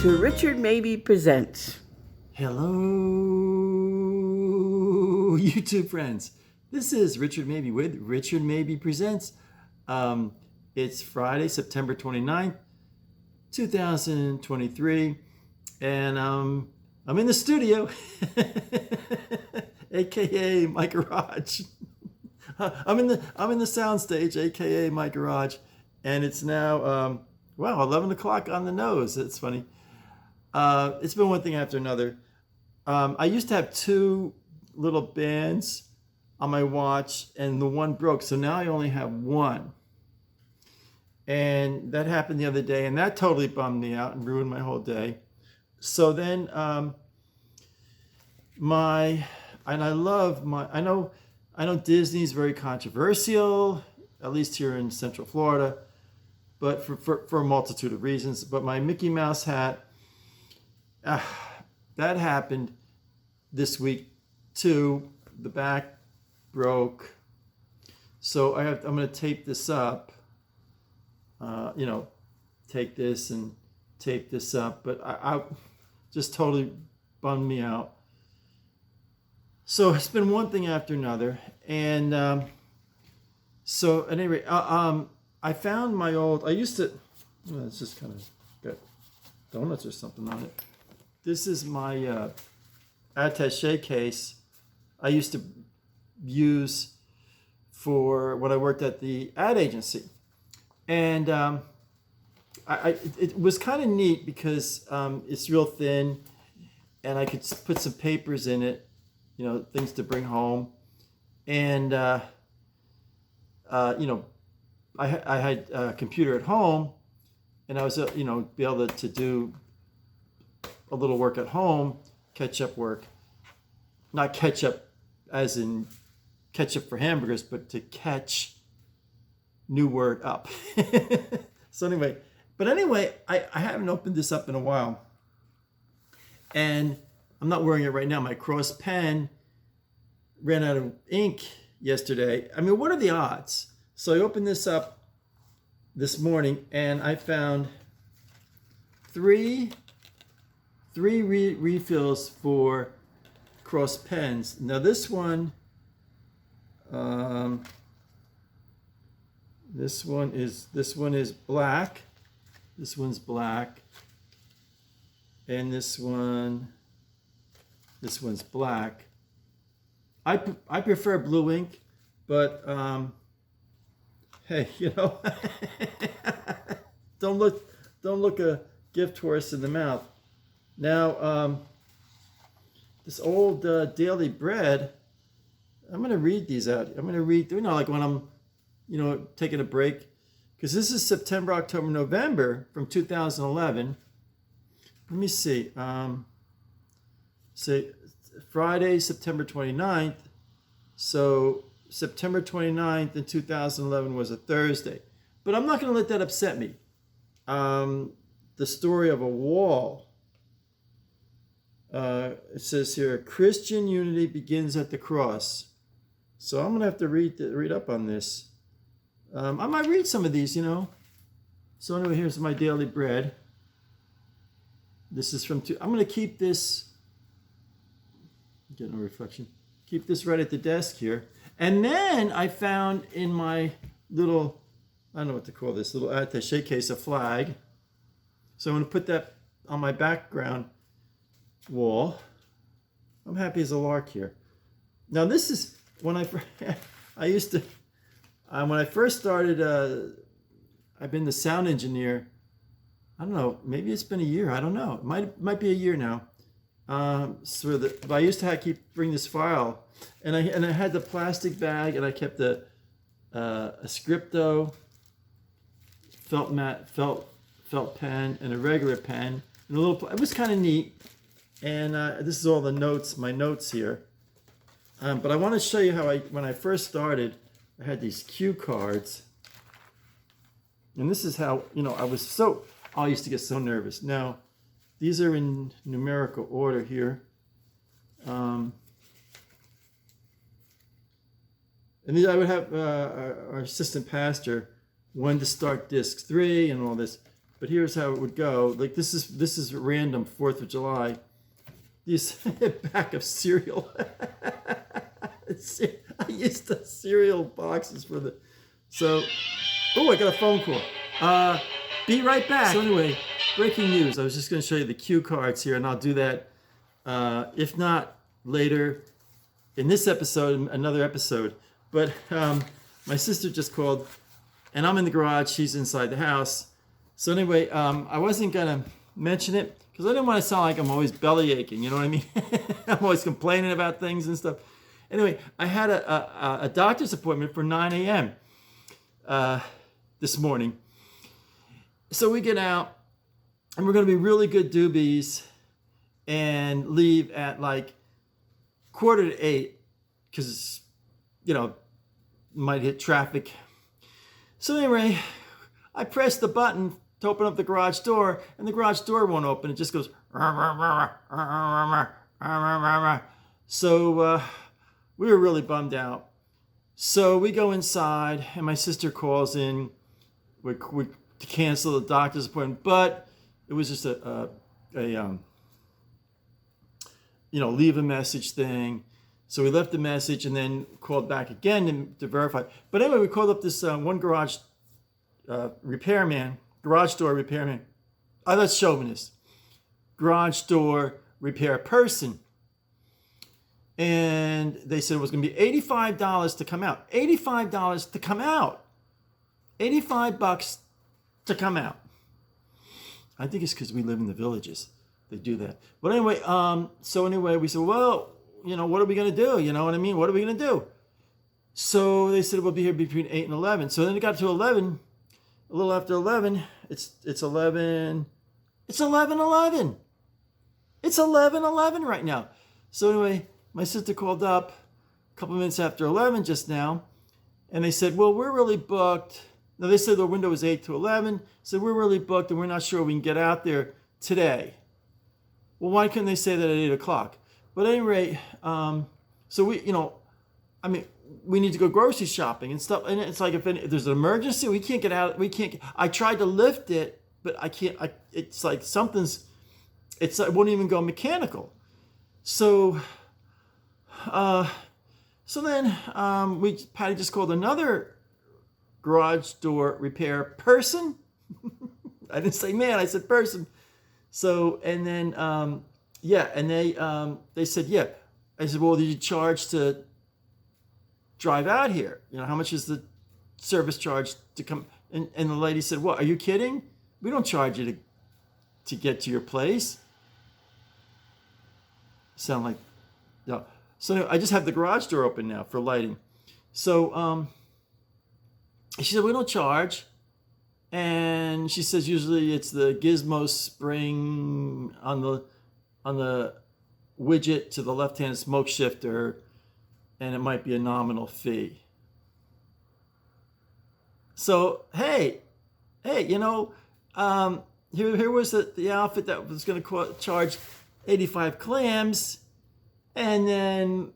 to Richard Mabey Presents. Hello, YouTube friends. This is Richard Mabey with Richard Mabey Presents. It's Friday, September 29th, 2023, and I'm in the studio, aka my garage. I'm in the sound stage, aka my garage, and it's now 11 o'clock on the nose. It's funny. It's been one thing after another. I used to have two little bands on my watch, and the one broke, so now I only have one. And that happened the other day, and that totally bummed me out and ruined my whole day. So then I know Disney's very controversial, at least here in Central Florida, but for a multitude of reasons. But my Mickey Mouse hat, that happened this week too. The back broke, so I'm going to tape this up. Take this and tape this up, but I just totally bummed me out. So it's been one thing after another, and so at any rate, I found my old. I used to. It's just kind of got donuts or something on it. This is my attaché case I used to use for when I worked at the ad agency, and it was kind of neat because it's real thin, and I could put some papers in it, things to bring home, and I had a computer at home, and I was be able to do a little work at home, catch-up work, not ketchup as in ketchup for hamburgers, but to catch new word up. So anyway, I haven't opened this up in a while, and I'm not wearing it right now. My cross pen ran out of ink yesterday. I mean, what are the odds? So I opened this up this morning, and I found three refills for cross pens. Now this one is black. This one's black, and this one's black. I prefer blue ink, but hey, don't look a gift horse in the mouth. Now, this old Daily Bread, I'm going to read these out. I'm going to read, like when I'm, taking a break, because this is September, October, November from 2011. Let me see. Say Friday, September 29th. So September 29th in 2011 was a Thursday. But I'm not going to let that upset me. The story of a wall. It says here, Christian unity begins at the cross. So I'm going to have to read up on this. I might read some of these, So anyway, here's my Daily Bread. This is from I'm going to keep this. Get no reflection. Keep this right at the desk here. And then I found in my little, I don't know what to call this, little attaché case, a flag. So I'm going to put that on my background wall. I'm happy as a lark here. Now this is when I first started. I've been the sound engineer. I don't know. Maybe it's been a year. I don't know. It might be a year now. But I used to bring this file, and I had the plastic bag, and I kept a scripto felt pen and a regular pen and a little. It was kind of neat. And this is all the notes, my notes here. But I want to show you how when I first started, I had these cue cards. And this is how, I used to get so nervous. Now, these are in numerical order here. And these I would have our assistant pastor when to start disc 3 and all this. but here's how it would go. Like this is random 4th of July. These pack of cereal. I used the cereal boxes for the. So, oh, I got a phone call. Be right back. So anyway, breaking news. I was just going to show you the cue cards here, and I'll do that. If not later in this episode, another episode. But my sister just called, and I'm in the garage. She's inside the house. So anyway, I wasn't gonna mention it because I didn't want to sound like I'm always belly aching. You know what I mean? I'm always complaining about things and stuff. Anyway, I had a doctor's appointment for 9 a.m. This morning. So we get out, and we're gonna be really good doobies and leave at like 7:45 because, you know, might hit traffic. So anyway, I press the button to open up the garage door, and the garage door won't open. It just goes. So we were really bummed out. So we go inside, and my sister calls in to cancel the doctor's appointment, but it was just a leave a message thing. So we left a message and then called back again to verify. But anyway, we called up this one garage garage door repairman. That's chauvinist. Garage door repair person. And they said it was going to be $85 to come out. $85 to come out. $85 to come out. I think it's because we live in the villages. They do that. But anyway, so anyway, we said, well, what are we going to do? You know what I mean? What are we going to do? So they said we'll be here between 8 and 11. So then it got to 11, a little after 11. It's 11. It's 11:11. It's 11:11 right now. So anyway, my sister called up a couple minutes after 11 just now, and they said, well, we're really booked. Now they said the window was 8 to 11. So we're really booked, and we're not sure we can get out there today. Well, why couldn't they say that at 8 o'clock? But at any rate, so we need to go grocery shopping and stuff. And it's like if there's an emergency, we can't get out. I tried to lift it, but I can't. It's like it won't even go mechanical. So, then Patty just called another garage door repair person. I didn't say man, I said person. So, and then, and they said, yeah. I said, well, did you charge to drive out here? How much is the service charge to come? And the lady said, what, are you kidding? We don't charge you to get to your place. Sound like, no. So anyway, I just have the garage door open now for lighting. So, she said, we don't charge. And she says usually it's the gizmo spring on the widget to the left-hand smoke shifter, and it might be a nominal fee. So hey, here was the outfit that was going to charge 85 clams, and then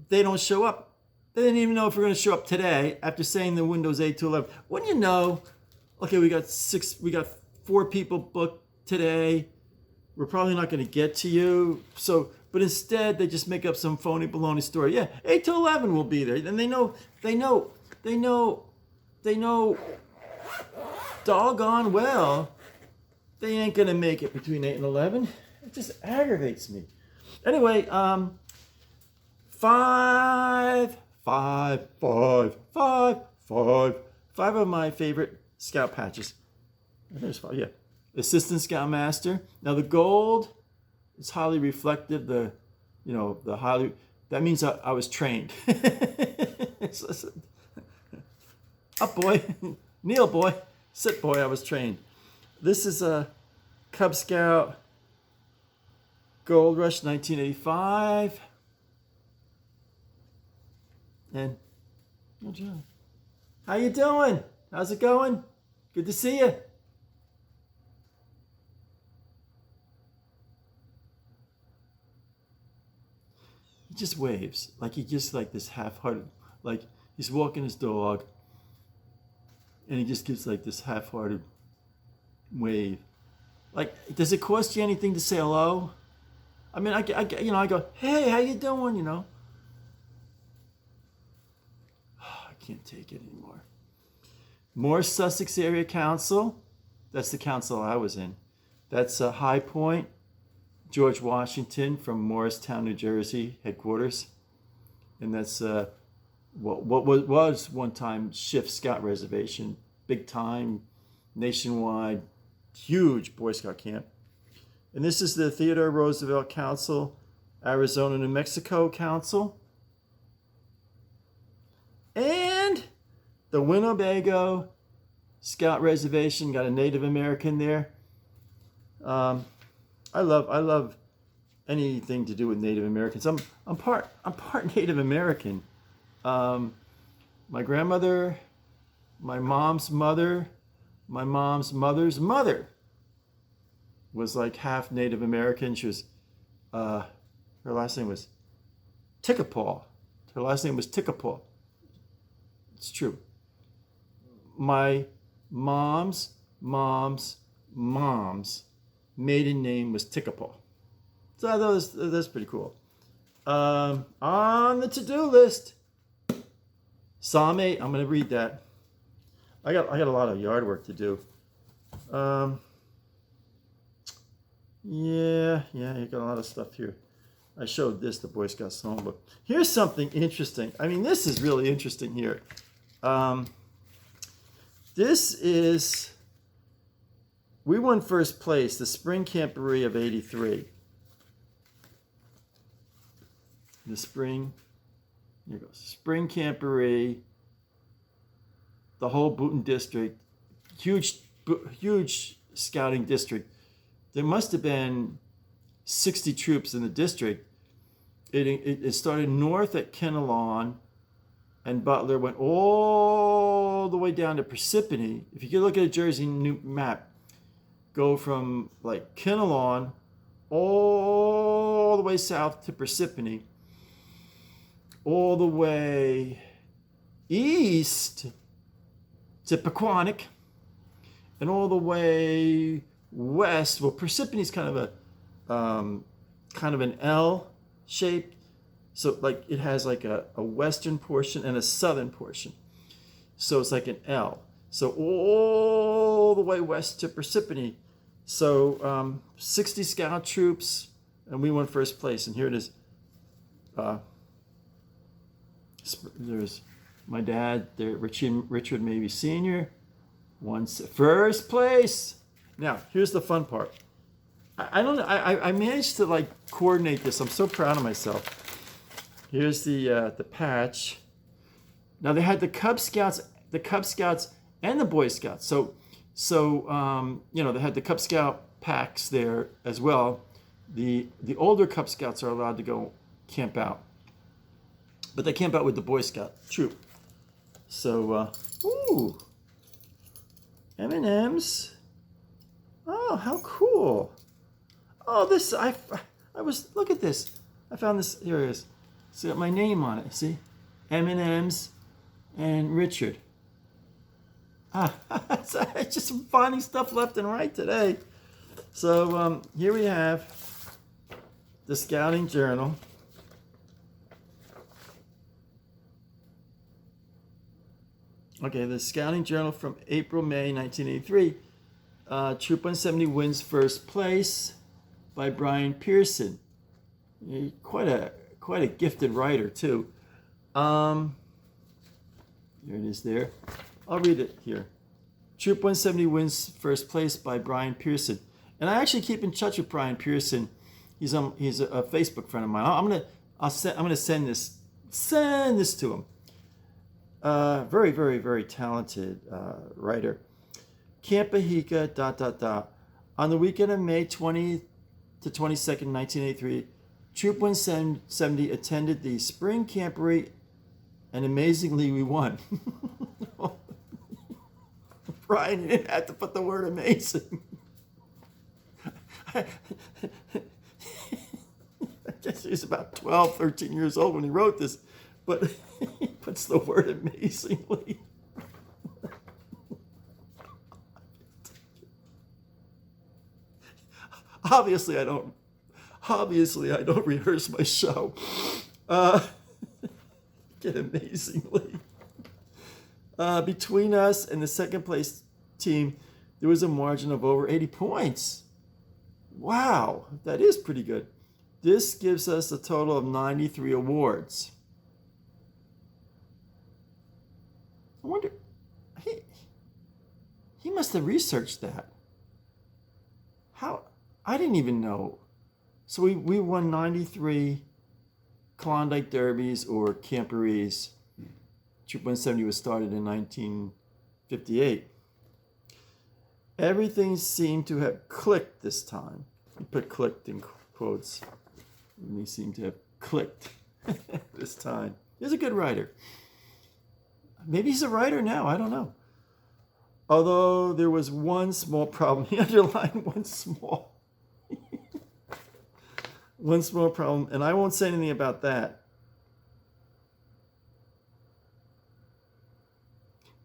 they don't show up. They didn't even know if we're going to show up today after saying the window's 8 to 11. Wouldn't you know? Okay, we got 4 people booked today. We're probably not going to get to you. So, but instead they just make up some phony baloney story. Yeah, 8 to 11 will be there. And they know doggone well they ain't going to make it between 8 and 11. It just aggravates me. Anyway, 5 of my favorite Scout patches. There's 5, yeah. Assistant Scoutmaster. Now the gold is highly reflective. The highly, that means I was trained. Up boy, kneel boy, sit boy, I was trained. This is a Cub Scout Gold Rush 1985. And good job. How you doing? How's it going? Good to see you. He just waves. Like he just like this half-hearted, like he's walking his dog and he just gives like this half-hearted wave. Like, does it cost you anything to say hello? I mean, I go, hey, how you doing? I can't take it anymore. More Sussex Area Council. That's the council I was in. That's High Point, George Washington from Morristown, New Jersey, headquarters. And that's what was one time Schiff Scout Reservation, big time, nationwide, huge Boy Scout camp. And this is the Theodore Roosevelt Council, Arizona, New Mexico Council. And the Winnebago Scout Reservation, got a Native American there. I love anything to do with Native Americans. I'm part Native American. My grandmother, my mom's mother, my mom's mother's mother was like half Native American. She was, her last name was Tickapaw. Her last name was Tickapaw. It's true. My mom's maiden name was Tickapaw. So I thought that's pretty cool. On the to-do list, Psalm 8. I'm going to read that. I got a lot of yard work to do. Yeah, you got a lot of stuff here. I showed this, the Boy Scout Songbook. Here's something interesting. I mean, this is really interesting here. This is, we won first place, the Spring Camporee of '83. The spring, here goes, Spring Camporee, the whole Boonton district, huge scouting district. There must have been 60 troops in the district. It started north at Kinnelon, and Butler went all the way down to Parsippany. If you could look at a Jersey map, go from like Kinnelon all the way south to Parsippany, all the way east to Pequannock, and all the way west. Well, Parsippany's kind of an L shape, so like it has like a western portion and a southern portion, so it's like an L. So all the way west to Parsippany. So 60 scout troops, and we won first place. And here it is. There's my dad there, Richard Mabey Sr. won first place. Now, here's the fun part. I don't know. I managed to like coordinate this. I'm so proud of myself. Here's the patch. Now they had the Cub Scouts and the Boy Scouts. So they had the Cub Scout packs there as well. The older Cub Scouts are allowed to go camp out, but they camp out with the Boy Scout troop. So M&Ms. Oh, how cool! Oh, this I was, look at this. I found this. Here it is. It's got my name on it. See, M&Ms and Richard. Just finding stuff left and right today. So here we have the Scouting Journal. Okay, the Scouting Journal from April-May 1983. Troop 170 wins first place by Brian Pearson. Quite a gifted writer too. There it is there. I'll read it here. Troop 170 wins first place by Brian Pearson. And I actually keep in touch with Brian Pearson. He's a Facebook friend of mine. I'm gonna send this to him. Very, very, very talented writer. Campahika, ... On the weekend of May 20th to 22nd, 1983, Troop 170 attended the Spring Camporee, and amazingly, we won. Brian didn't have to put the word amazing. I guess he was about 12, 13 years old when he wrote this, but he puts the word amazingly. Obviously, I don't. Obviously, I don't rehearse my show. Uh, Get amazingly. Between us and the second place team, there was a margin of over 80 points. Wow, that is pretty good. This gives us a total of 93 awards. I wonder, he must have researched that. How? I didn't even know. So we won 93 Klondike Derbies or Camporees. Troop 170 was started in 1958. Everything seemed to have clicked this time. I put clicked in quotes. Everything seemed to have clicked this time. He's a good writer. Maybe he's a writer now. I don't know. Although there was one small problem. He underlined one small problem, and I won't say anything about that.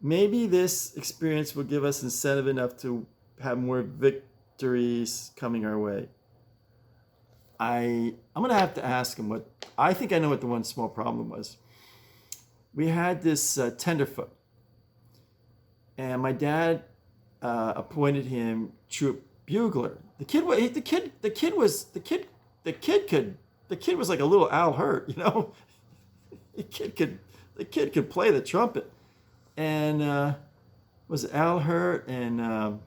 Maybe this experience will give us incentive enough to have more victories coming our way. I'm going to have to ask him what, I think I know what the one small problem was. We had this tenderfoot, and my dad appointed him troop bugler. The kid was like a little Al Hurt, you know. The kid could play the trumpet, and was it Al Hurt and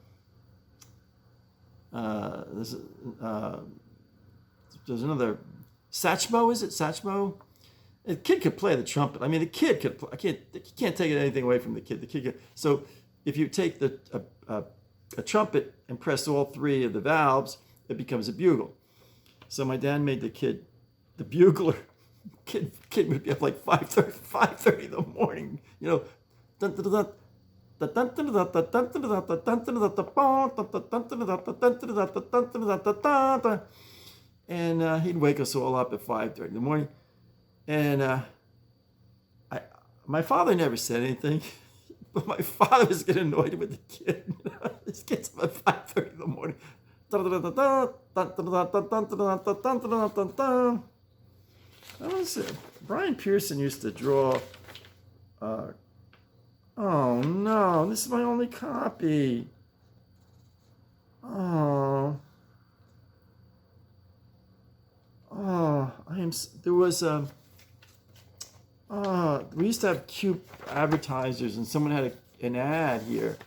there's another Satchmo. Is it Satchmo? The kid could play the trumpet. I mean, the kid could. You can't take anything away from the kid. The kid could. So if you take a trumpet and press all three of the valves, it becomes a bugle. So my dad made the kid the bugler. Kid would be up like 5:30 in the morning. You know, and he'd wake us all up at 5:30 in the morning. And my father never said anything, but my father was getting annoyed with the kid. This kid's up at 5:30 in the morning. Brian Pearson used to draw. Oh no, this is my only copy. Oh, there was we used to have cute advertisers, and someone had an ad here.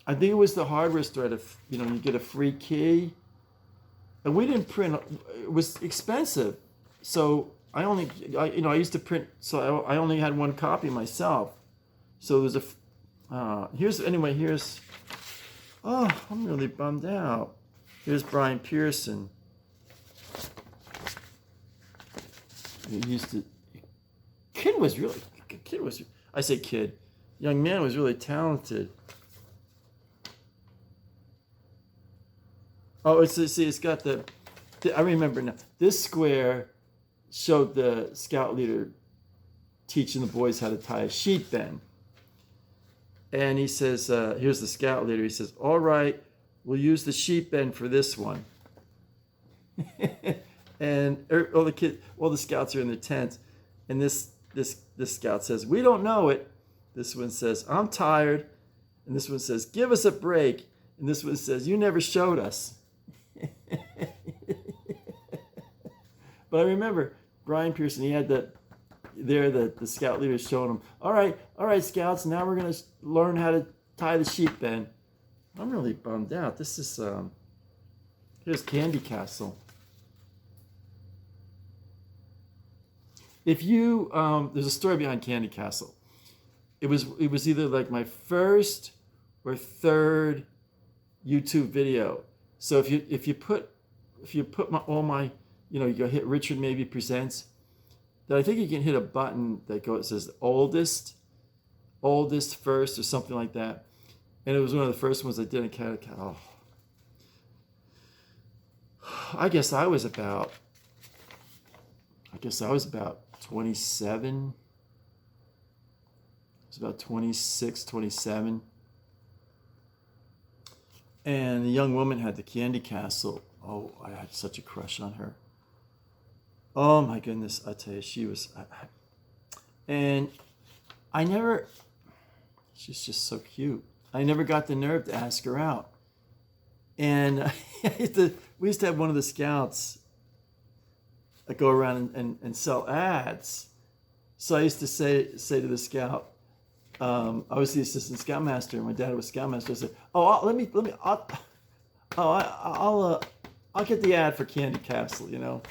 I think it was the hardware store that, you get a free key. And we didn't print, it was expensive. So I used to print, so I only had one copy myself. So there's I'm really bummed out. Here's Brian Pearson. Young man was really talented. Oh, it's got I remember now. This square showed the scout leader teaching the boys how to tie a sheep bend. And he says, here's the scout leader. He says, all right, we'll use the sheep bend for this one. And all the scouts are in their tents. And this scout says, we don't know it. This one says, I'm tired. And this one says, give us a break. And this one says, you never showed us. But I remember Brian Pearson, he had the scout leader showing him, all right, scouts, now we're going to learn how to tie the sheep bend. I'm really bummed out. This is, here's Candy Castle. If you, there's a story behind Candy Castle. It was either like my first or third YouTube video. So if you put all my you go hit Richard Mabey Presents, then I think you can hit a button that says oldest first or something like that. And it was one of the first ones I did in Canada. Oh. I guess I was about 27. I was about 26, 27. And the young woman had the candy castle. Oh, I had such a crush on her. Oh my goodness, I tell you, she was, and I never, she's just so cute. I never got the nerve to ask her out. And we used to have one of the scouts go around and sell ads. So I used to say to the scout, I was the assistant scoutmaster, and my dad was scoutmaster. I said, "Oh, I'll get the ad for Candy Castle," you know.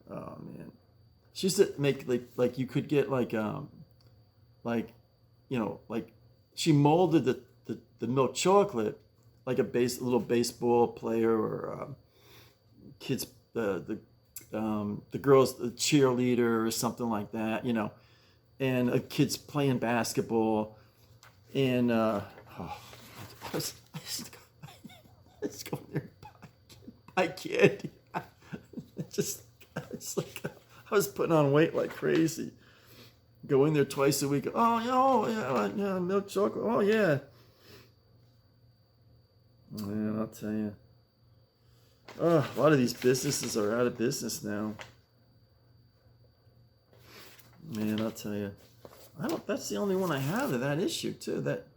Oh man, she used to make like you could get like she molded the milk chocolate like a little baseball player or kids the girls the cheerleader or something like that, you know, and a kid's playing basketball, and I just go there and buy candy. It's like I was putting on weight like crazy. Go in there twice a week. Yeah, milk chocolate. Oh yeah. Man, I'll tell you. Oh, a lot of these businesses are out of business now. Man, I'll tell you. That's the only one I have of that issue too. That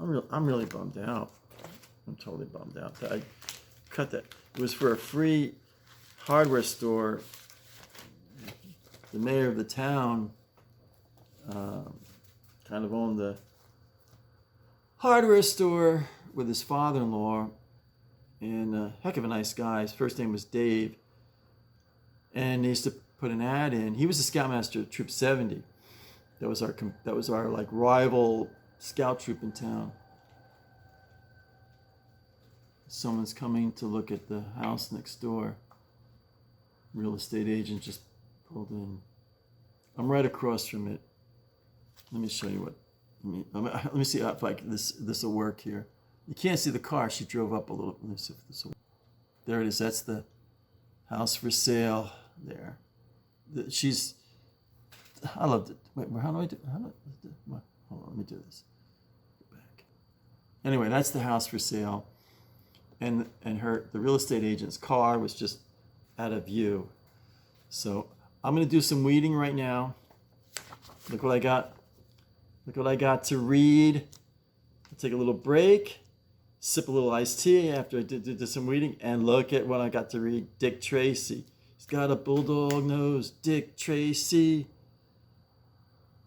I'm really bummed out. I'm totally bummed out. I cut that. It was for a free hardware store. The mayor of the town kind of owned the hardware store with his father-in-law, and a heck of a nice guy. His first name was Dave, and they used to put an ad in. He was the scoutmaster at Troop 70. That was our like rival scout troop in town. Someone's coming to look at the house next door. Real estate agent just pulled in. I'm right across from it. Let me show you what. Let me see if this will work here. You can't see the car. She drove up a little. Let me see if this will work. There it is. That's the house for sale there. I loved it. Wait, how do I do? Hold on, let me do this. Go back. Anyway, that's the house for sale, and the real estate agent's car was just out of view. So I'm gonna do some weeding right now. Look what I got. Look what I got to read. I'll take a little break, sip a little iced tea after I did some weeding, and look at what I got to read. Dick Tracy. He's got a bulldog nose. Dick Tracy.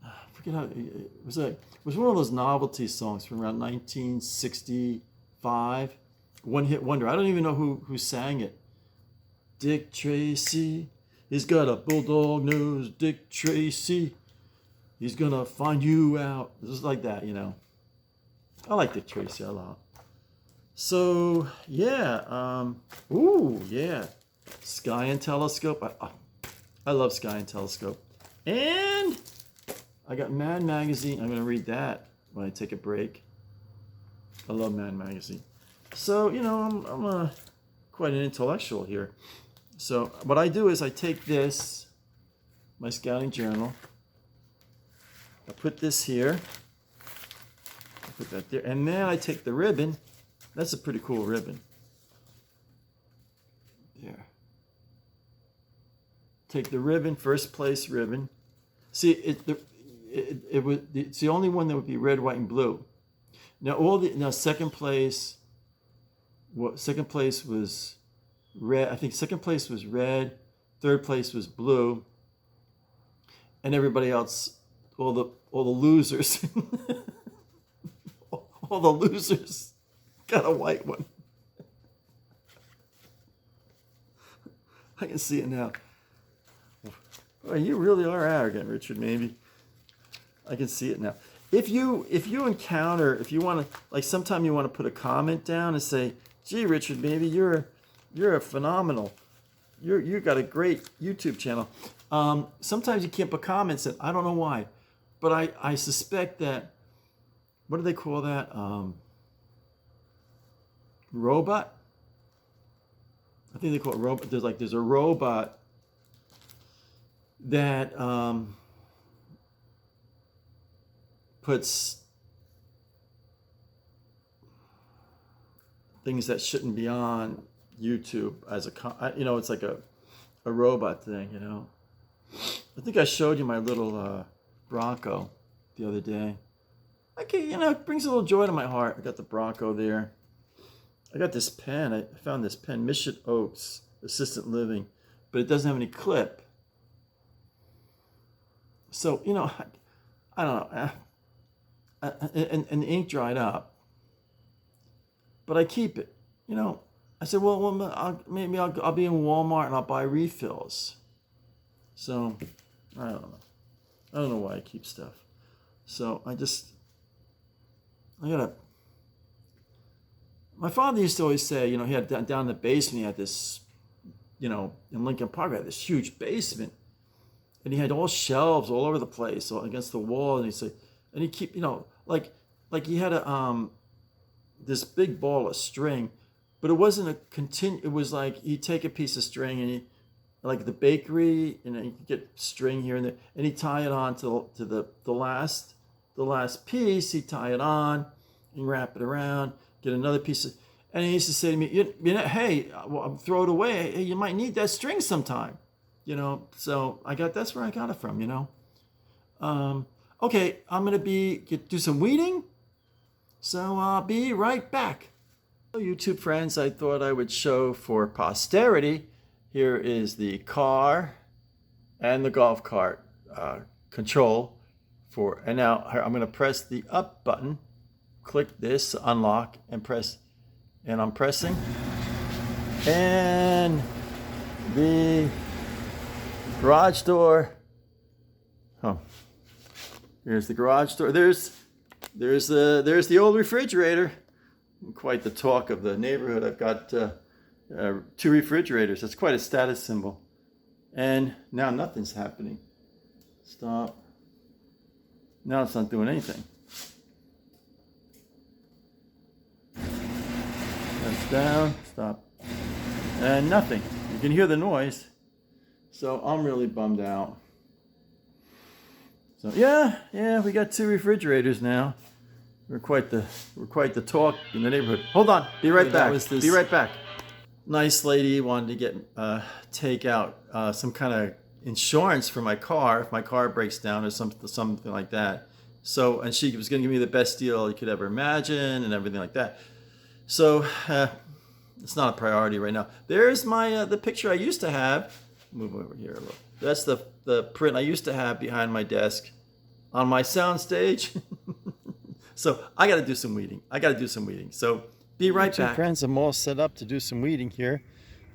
I forget how it was. It was one of those novelty songs from around 1965. One hit wonder. I don't even know who sang it. Dick Tracy. He's got a bulldog nose. Dick Tracy. He's gonna find you out. Just like that, you know. I like Dick Tracy a lot. So yeah, yeah, Sky and Telescope. I love Sky and Telescope, and I got Mad Magazine. I'm gonna read that when I take a break. I love Mad Magazine. So you know, I'm quite an intellectual here. So what I do is I take this, my scouting journal. I put this here. I put that there. And then I take the ribbon. That's a pretty cool ribbon. There. Take the ribbon, first place ribbon. See, it's the only one that would be red, white, and blue. Now second place was red. I think second place was red, third place was blue, and everybody else, all the losers, all the losers got a white one. I can see it now. Oh, you really are arrogant, Richard. Maybe I can see it now. If you want to, like, sometime you want to put a comment down and say, "Gee, Richard, maybe you're a phenomenal. You got a great YouTube channel." Sometimes you can't put comments in. I don't know why, but I suspect that. What do they call that? Robot. I think they call it robot. There's a robot that puts things that shouldn't be on YouTube as it's like a robot thing, I think I showed you my little Bronco the other day. Okay, it brings a little joy to my heart. I got the Bronco there. I got this pen. I found this pen, Mission Oaks Assistant Living, but it doesn't have any clip. So, I don't know. And the ink dried up. But I keep it. I said, well, maybe I'll be in Walmart and I'll buy refills. So, I don't know. I don't know why I keep stuff. So, my father used to always say, he had down in the basement, he had this, in Lincoln Park, he had this huge basement. And he had all shelves all over the place, against the wall. And he keep, like he had this big ball of string, but it wasn't it was like he'd take a piece of string and like the bakery, and you could get string here and there, and he'd tie it on to the last piece. He'd tie it on and wrap it around, get another piece of, and he used to say to me, hey, throw it away. Hey, you might need that string sometime, So that's where I got it from, Okay, I'm gonna do some weeding, so I'll be right back. So YouTube friends, I thought I would show for posterity. Here is the car and the golf cart control and now I'm gonna press the up button, click this, unlock, and press, and I'm pressing, and the garage door. Here's the garage door. There's the old refrigerator. Quite the talk of the neighborhood. I've got 2 refrigerators. That's quite a status symbol. And now nothing's happening. Stop. Now it's not doing anything. That's down. Stop. And nothing. You can hear the noise. So I'm really bummed out. So yeah, we got 2 refrigerators now. We're quite the talk in the neighborhood. Hold on, be right back. Be right back. Nice lady wanted to get take out some kind of insurance for my car if my car breaks down or something like that. So, and she was going to give me the best deal you could ever imagine and everything like that. So it's not a priority right now. There's my the picture I used to have. Move over here a little. That's the print I used to have behind my desk on my sound stage. So I got to do some weeding. So be right back. Friends, I'm all set up to do some weeding here.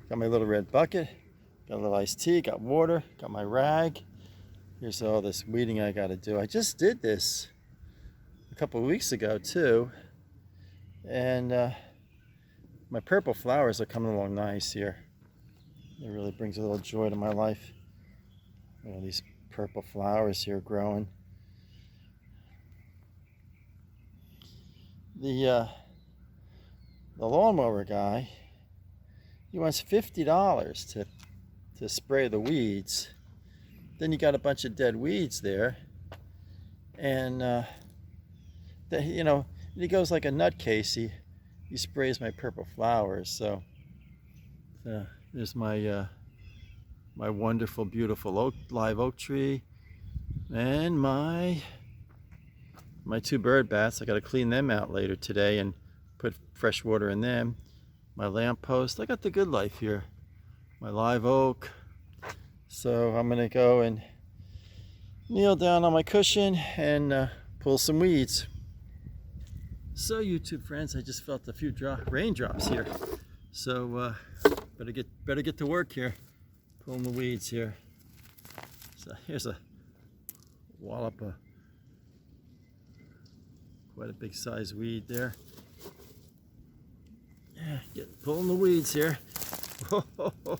Got my little red bucket, got a little iced tea, got water, got my rag. Here's all this weeding I got to do. I just did this a couple of weeks ago too. And my purple flowers are coming along nice here. It really brings a little joy to my life. All these purple flowers here growing. The lawnmower guy, he wants $50 to spray the weeds. Then you got a bunch of dead weeds there, and he goes like a nutcase. He sprays my purple flowers. So there's my my wonderful, beautiful live oak tree, and my 2 bird baths. I got to clean them out later today and put fresh water in them. My lamppost. I got the good life here. My live oak. So I'm gonna go and kneel down on my cushion and pull some weeds. So YouTube friends, I just felt a few raindrops here. So better get to work here, pulling the weeds here. So here's a wallop of quite a big size weed there. Yeah, pulling the weeds here. Oh,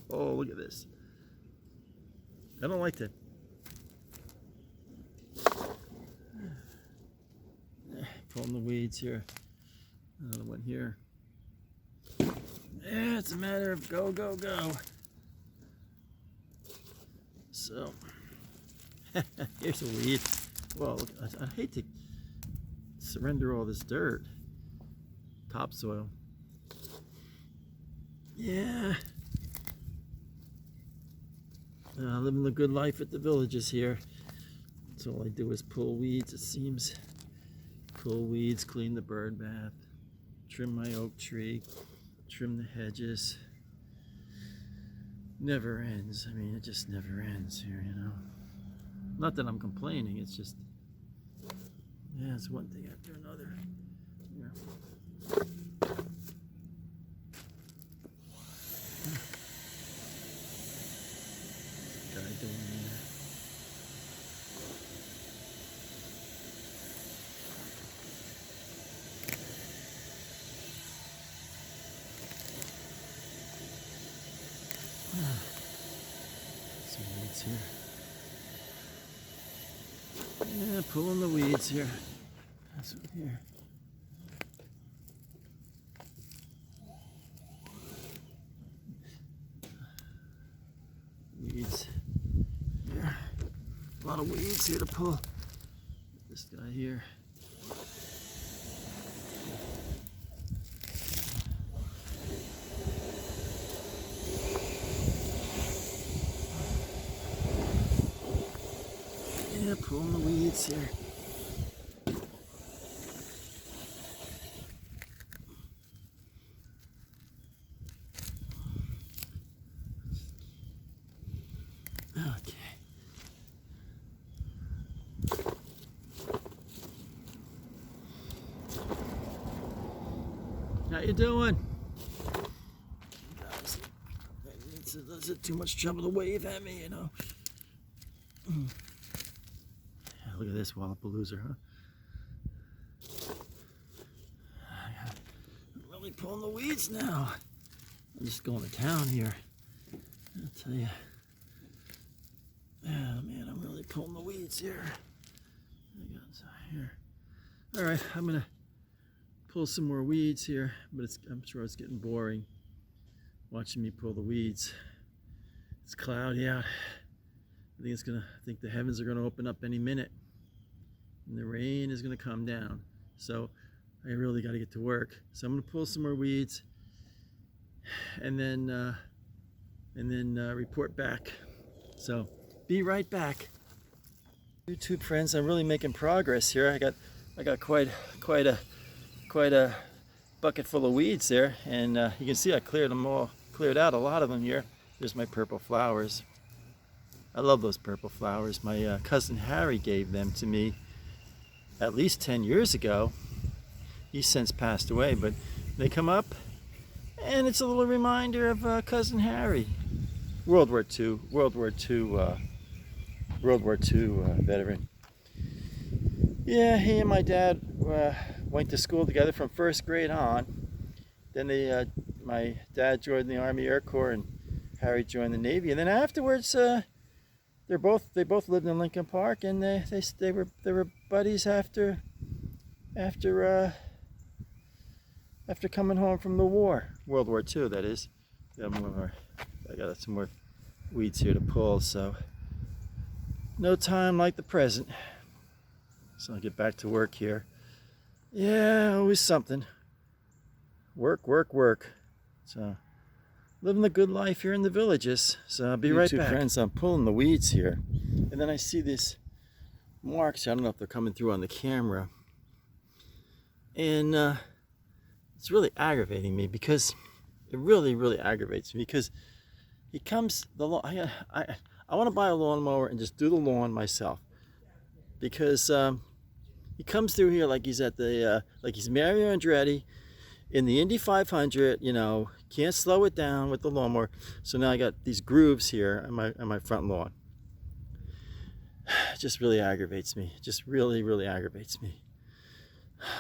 look at this. I don't like that. Pulling the weeds here. Another one here. Yeah, it's a matter of go, go, go. So, here's a weed. Well, look, I hate to surrender all this dirt, topsoil. Yeah. Living the good life at the villages here. That's all I do is pull weeds, it seems. Pull weeds, clean the bird bath, trim my oak tree, trim the hedges. Never ends. I mean, it just never ends here, you know. Not that I'm complaining, it's just, yeah, it's one thing after another. Yeah. Guy doing there. Some weeds here. Yeah, pulling the weeds here. That's what here. Weeds. Here. A lot of weeds here to pull. This guy here. Yeah, pulling the weeds here. Okay. How you doing? Guys, is it too much trouble to wave at me, you know? Yeah, look at this Wallapalooza, huh? I'm really pulling the weeds now. I'm just going to town here. I'll tell you. Yeah, man, I'm really pulling the weeds here. I got some here. All right, I'm gonna pull some more weeds here, but I'm sure it's getting boring watching me pull the weeds. It's cloudy out. I think the heavens are gonna open up any minute, and the rain is gonna come down. So I really got to get to work. So I'm gonna pull some more weeds, and then report back. So be right back. YouTube friends, I'm really making progress here. I got quite a bucket full of weeds there, and you can see I cleared out a lot of them here. There's my purple flowers. I love those purple flowers. My cousin Harry gave them to me at least 10 years ago. He's since passed away, but they come up, and it's a little reminder of cousin Harry, World War II veteran. Yeah, he and my dad went to school together from first grade on. Then my dad joined the Army Air Corps and Harry joined the Navy. And then afterwards, they both lived in Lincoln Park, and they were buddies after coming home from the war, World War II, that is. I got some more weeds here to pull, so no time like the present. So I'll get back to work here. Yeah, always something. Work, work, work. So living the good life here in the villages. So I'll be right back. Friends, I'm pulling the weeds here, and then I see these marks. I don't know if they're coming through on the camera, and it's really aggravating me, because it really aggravates me, because he comes I want to buy a lawnmower and just do the lawn myself, because he comes through here like he's at the like he's Mario Andretti in the Indy 500, you know, can't slow it down with the lawnmower. So now I got these grooves here on my front lawn. It just really aggravates me. Just really aggravates me.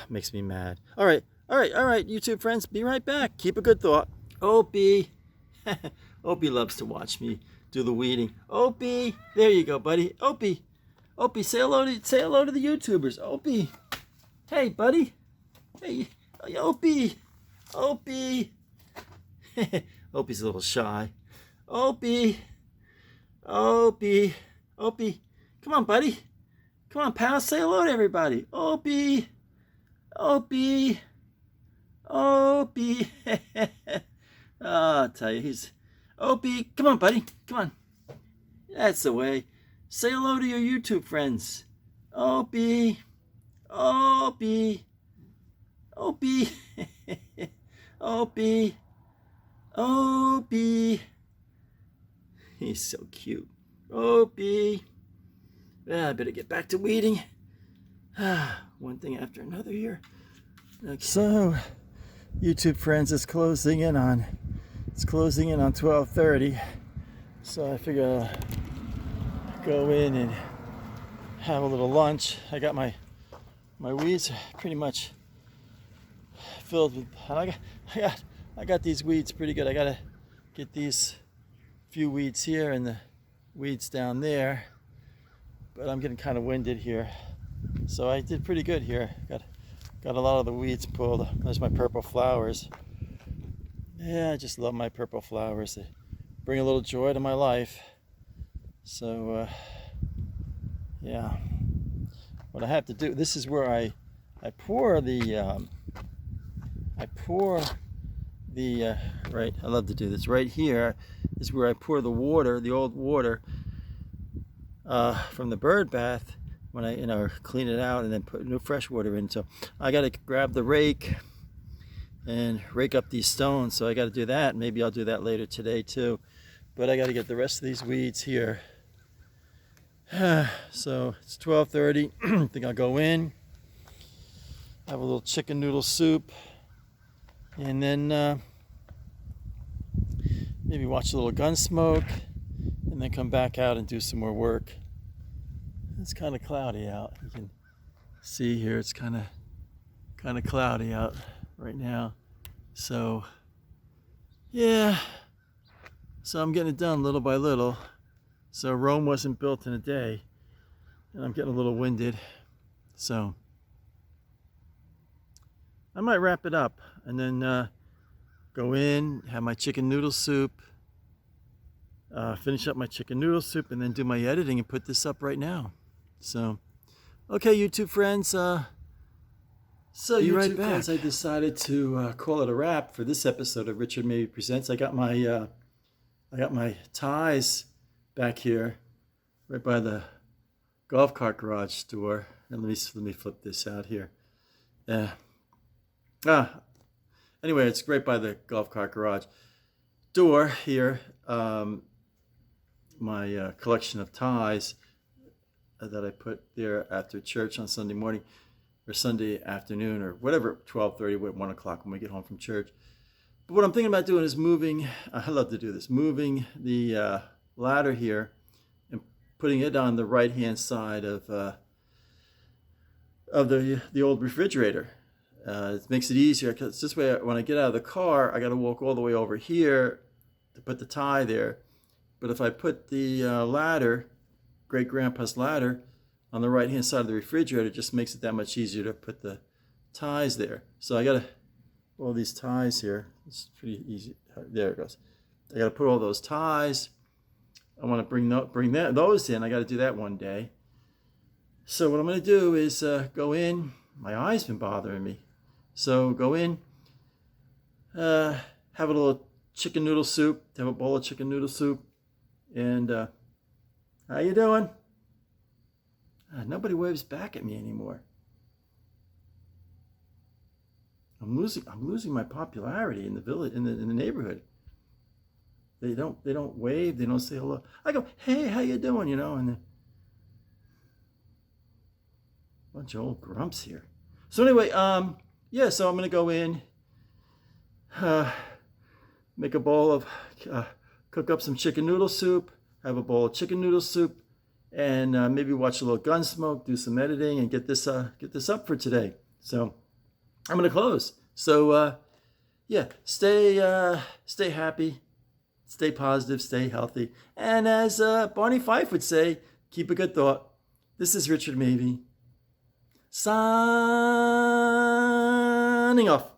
Makes me mad. All right, YouTube friends, be right back. Keep a good thought. Opie. Opie loves to watch me do the weeding. Opie, there you go, buddy. Opie, say hello to the YouTubers. Opie, hey, buddy. Hey, Opie. Opie's a little shy. Opie, come on, buddy. Come on, pal. Say hello to everybody. Opie. I'll tell you, he's... Opie, come on, buddy. Come on. That's the way. Say hello to your YouTube friends. Opie. Opie. Opie. Opie. Opie. He's so cute. Opie. Yeah, I better get back to weeding. One thing after another here. Okay. So, YouTube friends, it's closing in on 12:30. So I figure I'll go in and have a little lunch. I got my weeds pretty much filled with. I got these weeds pretty good. I gotta get these few weeds here and the weeds down there. But I'm getting kind of winded here, so I did pretty good here. Got a lot of the weeds pulled. There's my purple flowers. Yeah, I just love my purple flowers. They bring a little joy to my life. So, yeah. What I have to do, this is where I pour the, right, I love to do this. Right here is where I pour the water, the old water, from the bird bath when I, clean it out and then put new fresh water in. So I got to grab the rake and rake up these stones. So I got to do that. Maybe I'll do that later today too. But I got to get the rest of these weeds here. So it's 12:30. I think I'll go in, have a little chicken noodle soup, and then maybe watch a little Gunsmoke, and then come back out and do some more work. It's kind of cloudy out. You can see here it's kind of cloudy out right now. So yeah, so I'm getting it done little by little. So Rome wasn't built in a day, and I'm getting a little winded. So I might wrap it up and then go in, have my chicken noodle soup, finish up my chicken noodle soup, and then do my editing and put this up right now. So, okay, YouTube friends. So YouTube right back. friends, I decided to call it a wrap for this episode of Richard Mabey Presents. I got my ties back here, right by the golf cart garage door. And let me flip this out here. Anyway, it's right by the golf cart garage door here. My collection of ties that I put there after church on Sunday morning or Sunday afternoon or whatever, 12:30, 1 o'clock when we get home from church. But what I'm thinking about doing is moving, I love to do this, moving the ladder here and putting it on the right-hand side of the old refrigerator. It makes it easier because this way when I get out of the car, I got to walk all the way over here to put the tie there. But if I put the ladder, great grandpa's ladder, on the right hand side of the refrigerator, it just makes it that much easier to put the ties there. So I got all these ties here. It's pretty easy. There it goes. I got to put all those ties. I want to bring those in. I got to do that one day. So what I'm going to do is go in. My eye's been bothering me. So go in, have a little chicken noodle soup, have a bowl of chicken noodle soup, and how you doing? Nobody waves back at me anymore. I'm losing my popularity in the village, in the neighborhood. They don't wave, they don't say hello. I go, hey, how you doing? And a bunch of old grumps here. So anyway, yeah, so I'm gonna go in, make a bowl of, cook up some chicken noodle soup, have a bowl of chicken noodle soup, and maybe watch a little Gunsmoke, do some editing, and get this up for today. So I'm gonna close. So yeah, stay happy, stay positive, stay healthy, and as Barney Fife would say, keep a good thought. This is Richard Mabey, signing off.